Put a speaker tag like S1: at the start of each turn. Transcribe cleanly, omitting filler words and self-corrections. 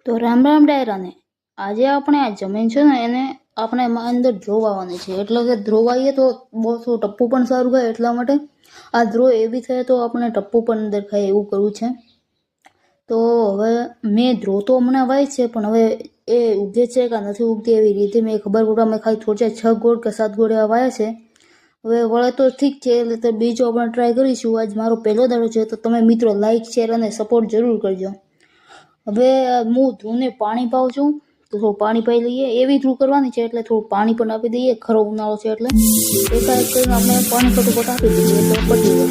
S1: તો રામ રામ ડાયરાને આજે આપણે આ જમીન છે ને એને આપણે એમાં અંદર ધ્રો વાવવાની છે. એટલે કે ધ્રો વાવીએ તો બહુ ટપ્પુ પણ સારું થાય. એટલા માટે આ ધ્રો એવી થાય તો આપણે ટપ્પુ પણ અંદર ખાય એવું કરવું છે. તો હવે મેં ધ્રો તો હમણાં વાય છે, પણ હવે એ ઉગે છે કે નથી ઉગતી એવી રીતે મેં ખબર પડવા મેં ખાલી થોડા 6 ગોળ કે 7 ગોળ એવા વાયા છે. હવે વળે તો ઠીક છે, એટલે તો બીજો આપણે ટ્રાય કરીશું. આજ મારો પહેલો દાડો છે, તો તમે મિત્રો લાઇક શેર અને સપોર્ટ જરૂર કરજો. હવે હું ધ્રુને પાણી પાઉં છું, તો થોડું પાણી પાઈ લઈએ. એવી ધ્રુ કરવાની છે એટલે થોડું પાણી પણ આપી દઈએ. ખરો ઉનાળો છે એટલે એકાએક કરીને આપણે પાણી ફટોફટ આપી દઈએ એટલે પતી જાય.